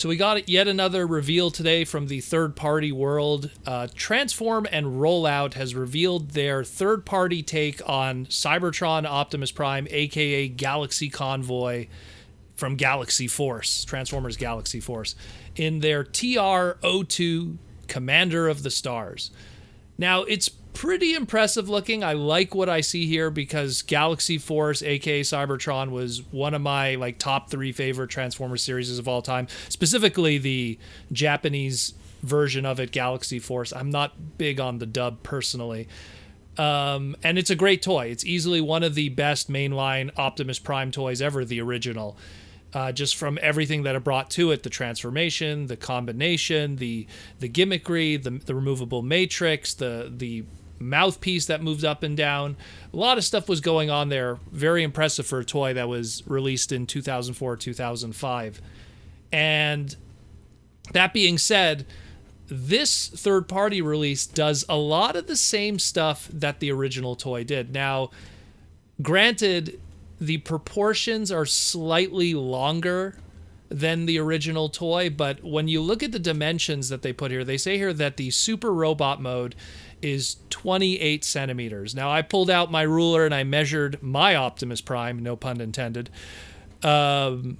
So we got yet another reveal today from the third-party world. Transform and Rollout has revealed their third-party take on Cybertron Optimus Prime, aka Galaxy Convoy from Galaxy Force, Transformers Galaxy Force, in their TR-02 Commander of the Stars. Now, it's pretty impressive looking. I like what I see here because Galaxy Force, aka Cybertron, was one of my top 3 favorite Transformers series of all time. Specifically, the Japanese version of it, Galaxy Force. I'm not big on the dub personally. And it's a great toy. It's easily one of the best mainline Optimus Prime toys ever, the original. Just from everything that it brought to it, the transformation, the combination, the gimmickry, the removable matrix, the mouthpiece that moved up and down. A lot of stuff was going on there. Very impressive for a toy that was released in 2004, 2005. And that being said, this third-party release does a lot of the same stuff that the original toy did. Now, granted, the proportions are slightly longer than the original toy, but when you look at the dimensions that they put here, they say here that the Super Robot mode is 28 centimeters. Now, I pulled out my ruler and I measured my Optimus Prime, no pun intended, and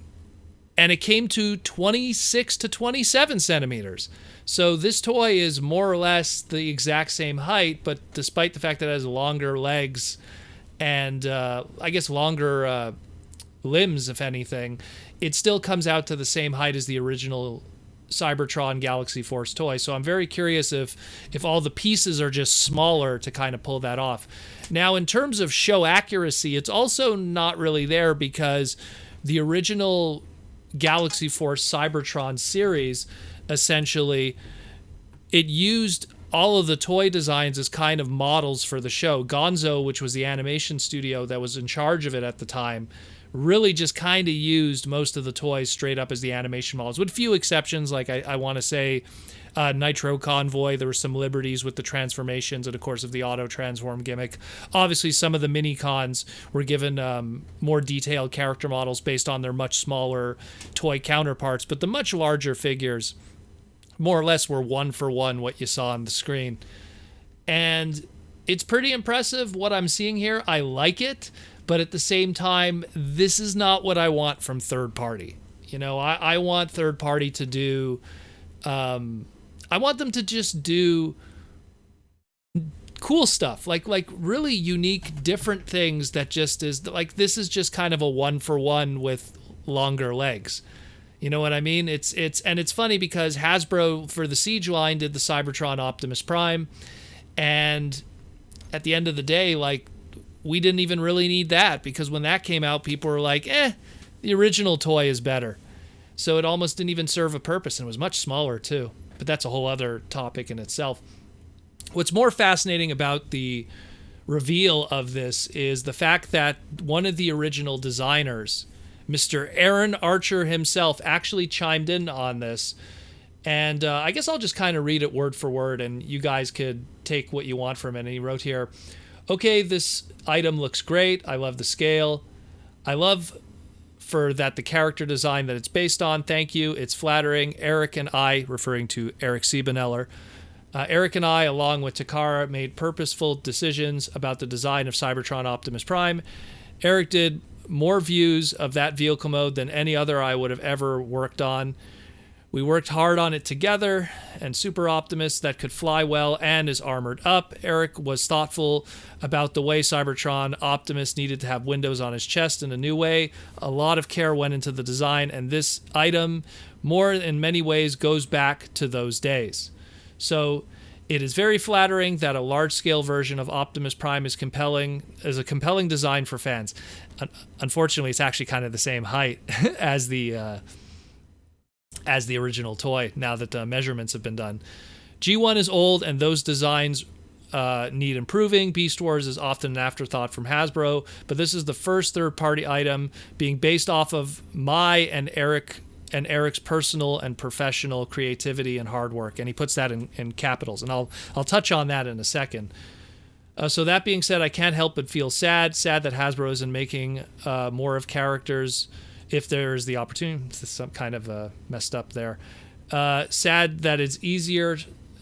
it came to 26 to 27 centimeters. So this toy is more or less the exact same height, but despite the fact that it has longer legs and I guess longer limbs, if anything, it still comes out to the same height as the original Cybertron Galaxy Force toy. So I'm very curious if all the pieces are just smaller to kind of pull that off. Now, in terms of show accuracy, it's also not really there because the original Galaxy Force Cybertron series, essentially, it used all of the toy designs as kind of models for the show. Gonzo, which was the animation studio that was in charge of it at the time, really just kind of used most of the toys straight up as the animation models, with few exceptions. Like I want to say Nitro Convoy, there were some liberties with the transformations and, of course, of the auto-transform gimmick. Obviously, some of the mini-cons were given more detailed character models based on their much smaller toy counterparts, but the much larger figures more or less were one-for-one what you saw on the screen. And it's pretty impressive what I'm seeing here. I like it, but at the same time, this is not what I want from third party. You know, I want third party to do, I want them to just do cool stuff, like really unique, different things that just is, like, this is just kind of a one-for-one with longer legs. You know what I mean? It's funny because Hasbro for the Siege line did the Cybertron Optimus Prime, and at the end of the day, we didn't even really need that because when that came out, people were like, the original toy is better. So it almost didn't even serve a purpose, and it was much smaller too. But that's a whole other topic in itself. What's more fascinating about the reveal of this is the fact that one of the original designers, Mr. Aaron Archer himself, actually chimed in on this. And I guess I'll just kind of read it word for word, and you guys could take what you want from it. And he wrote here, "Okay, this item looks great. I love the scale. I love for that the character design that it's based on. Thank you. It's flattering. Eric and I," referring to Eric Siebeneller, "Eric and I, along with Takara, made purposeful decisions about the design of Cybertron Optimus Prime. Eric did more views of that vehicle mode than any other I would have ever worked on. We worked hard on it together, and Super Optimus that could fly well and is armored up. Eric was thoughtful about the way Cybertron Optimus needed to have windows on his chest in a new way. A lot of care went into the design, and this item, more in many ways, goes back to those days. So it is very flattering that a large-scale version of Optimus Prime is a compelling design for fans." Unfortunately, it's actually kind of the same height as the original toy, now that the measurements have been done. "G1 is old, and those designs need improving. Beast Wars is often an afterthought from Hasbro, but this is the first third-party item being based off of my and Eric's personal and professional creativity and hard work." And he puts that in capitals, and I'll touch on that in a second. So that being said, I can't help but feel sad that Hasbro isn't making more of characters if there's the opportunity. This is some kind of messed up there. Sad that it's easier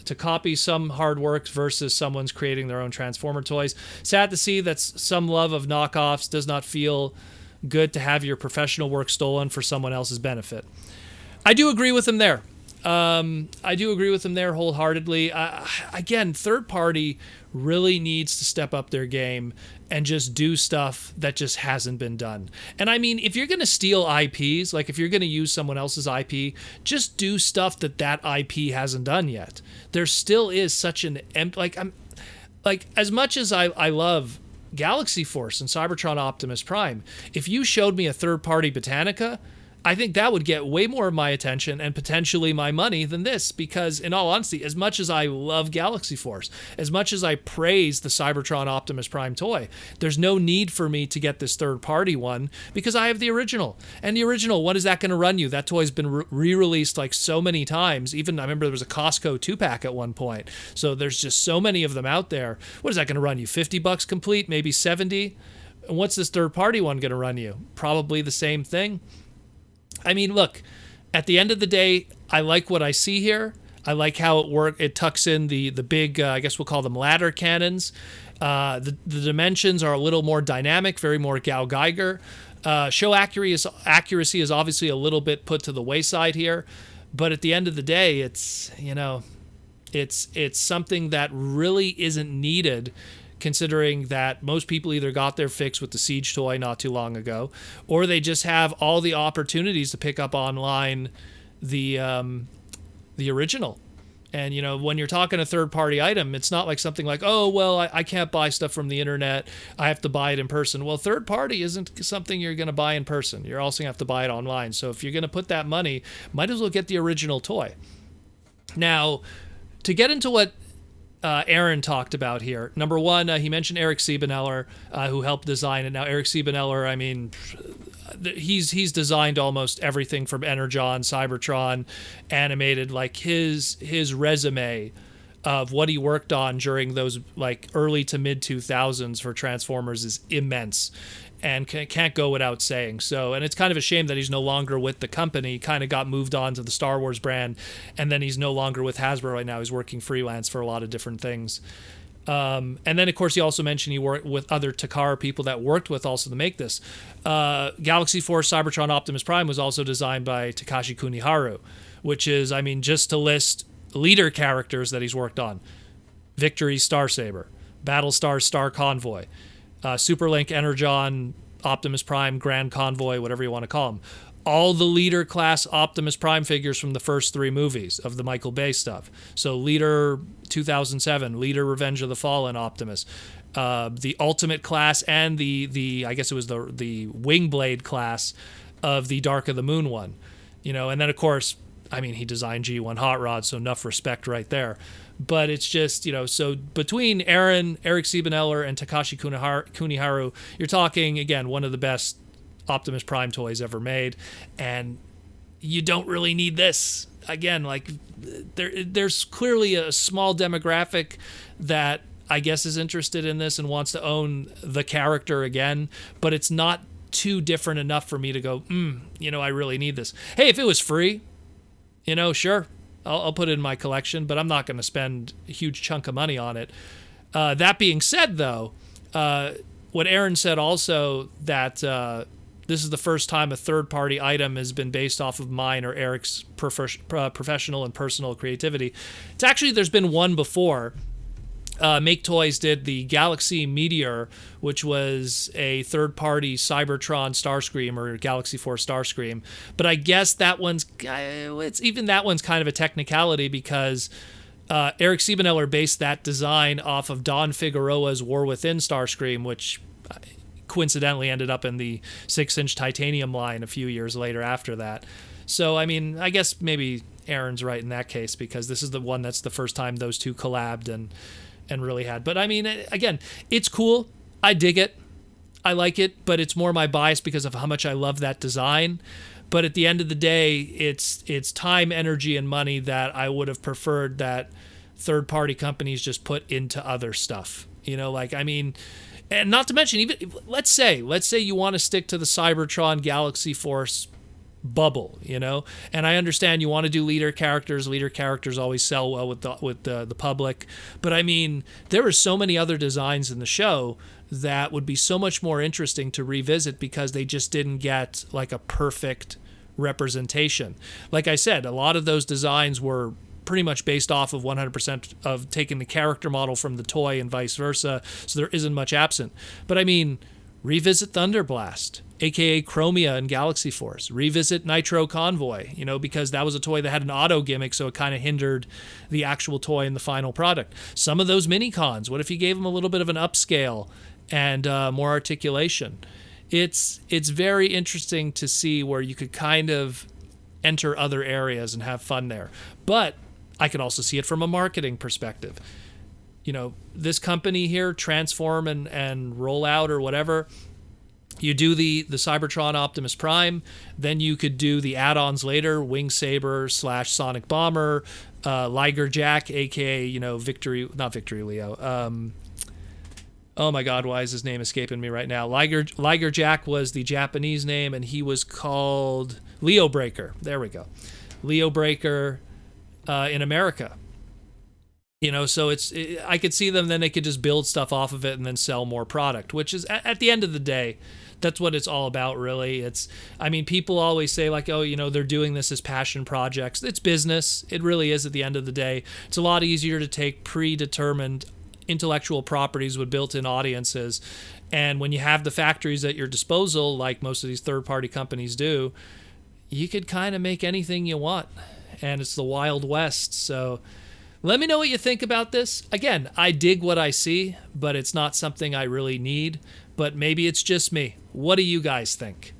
to copy some hard work versus someone's creating their own Transformer toys. Sad to see that some love of knockoffs does not feel good to have your professional work stolen for someone else's benefit. I do agree with him there. I do agree with him there wholeheartedly. Again, third party really needs to step up their game and just do stuff that just hasn't been done. And I mean, if you're going to steal IPs, like if you're going to use someone else's IP, just do stuff that IP hasn't done yet. There still is such an like as much as I love Galaxy Force and Cybertron Optimus Prime, if you showed me a third party Botanica, I think that would get way more of my attention and potentially my money than this, because in all honesty, as much as I love Galaxy Force, as much as I praise the Cybertron Optimus Prime toy, there's no need for me to get this third party one because I have the original. And the original, what is that going to run you? That toy's been re-released like so many times. Even I remember there was a Costco 2-pack at one point. So there's just so many of them out there. What is that going to run you? $50 complete, maybe 70? And what's this third party one going to run you? Probably the same thing. I mean, look, at the end of the day, I like what I see here. I like how it tucks in the big, I guess we'll call them ladder cannons. The dimensions are a little more dynamic, very more Gau Geiger. Show accuracy is obviously a little bit put to the wayside here. But at the end of the day, it's something that really isn't needed, considering that most people either got their fix with the Siege toy not too long ago, or they just have all the opportunities to pick up online the original. And, when you're talking a third-party item, it's not like something like, oh, well, I can't buy stuff from the internet. I have to buy it in person. Well, third-party isn't something you're going to buy in person. You're also going to have to buy it online. So if you're going to put that money, might as well get the original toy. Now, to get into what Aaron talked about here. Number one, he mentioned Eric Siebeneller, who helped design it. Now, Eric Siebeneller, I mean, he's designed almost everything from Energon, Cybertron, animated. Like his resume of what he worked on during those like early to mid 2000s for Transformers is immense. And can't go without saying. So, and it's kind of a shame that he's no longer with the company. Kind of got moved on to the Star Wars brand, and then he's no longer with Hasbro right now. He's working freelance for a lot of different things. And then, of course, he also mentioned he worked with other Takara people that worked with also to make this. Galaxy Force Cybertron Optimus Prime was also designed by Takashi Kuniharu, which is, I mean, just to list leader characters that he's worked on. Victory Starsaber, Battlestar Star Convoy, Superlink Energon, Optimus Prime, Grand Convoy, whatever you want to call them. All the Leader class Optimus Prime figures from the first 3 movies of the Michael Bay stuff. So Leader 2007, Leader Revenge of the Fallen Optimus, the Ultimate class, and the I guess it was the Wingblade class of the Dark of the Moon one. And then of course, I mean, he designed G1 Hot Rod, so enough respect right there. But it's just, so between Eric Siebeneller and Takashi Kuniharu, you're talking, again, one of the best Optimus Prime toys ever made. And you don't really need this. Again, like, there's clearly a small demographic that I guess is interested in this and wants to own the character again. But it's not too different enough for me to go, I really need this. Hey, if it was free, sure. I'll put it in my collection, but I'm not going to spend a huge chunk of money on it. That being said, though, what Aaron said also, that this is the first time a third-party item has been based off of mine or Eric's professional and personal creativity. It's actually, there's been one before. Make Toys did the Galaxy Meteor, which was a third-party Cybertron Starscream or Galaxy Force Starscream. But I guess that one's kind of a technicality because Eric Siebeneller based that design off of Don Figueroa's War Within Starscream, which coincidentally ended up in the 6-inch titanium line a few years later after that. So, I mean, I guess maybe Aaron's right in that case because this is the one that's the first time those two collabed and really had. But I mean, again, it's cool. I dig it. I like it, but it's more my bias because of how much I love that design. But at the end of the day, it's time, energy, and money that I would have preferred that third-party companies just put into other stuff. I mean, And not to mention, even let's say you want to stick to the Cybertron Galaxy Force bubble, you know, and I understand you want to do leader characters. Leader characters always sell well with the public, but I mean, there are so many other designs in the show that would be so much more interesting to revisit because they just didn't get like a perfect representation. Like I said, a lot of those designs were pretty much based off of 100% of taking the character model from the toy and vice versa, so there isn't much absent. But I mean, revisit Thunderblast, aka Chromia in Galaxy Force. Revisit Nitro Convoy, you know, because that was a toy that had an auto gimmick, so it kind of hindered the actual toy and the final product. Some of those mini-cons, what if you gave them a little bit of an upscale and more articulation? It's very interesting to see where you could kind of enter other areas and have fun there. But I could also see it from a marketing perspective. You know, this company here, Transform and Rollout or whatever, you do the Cybertron Optimus Prime, then you could do the add-ons later, Wing Saber / Sonic Bomber, Liger Jack, aka, you know, not Victory Leo. Oh my God, why is his name escaping me right now? Liger Jack was the Japanese name, and he was called Leo Breaker. There we go. Leo Breaker in America. You know, so I could see them, then they could just build stuff off of it and then sell more product, which is, at the end of the day, that's what it's all about, really. I mean, people always say, like, oh, you know, they're doing this as passion projects. It's business. It really is at the end of the day. It's a lot easier to take predetermined intellectual properties with built-in audiences, and when you have the factories at your disposal, like most of these third-party companies do, you could kind of make anything you want, and it's the Wild West. So let me know what you think about this. Again, I dig what I see, but it's not something I really need. But maybe it's just me. What do you guys think?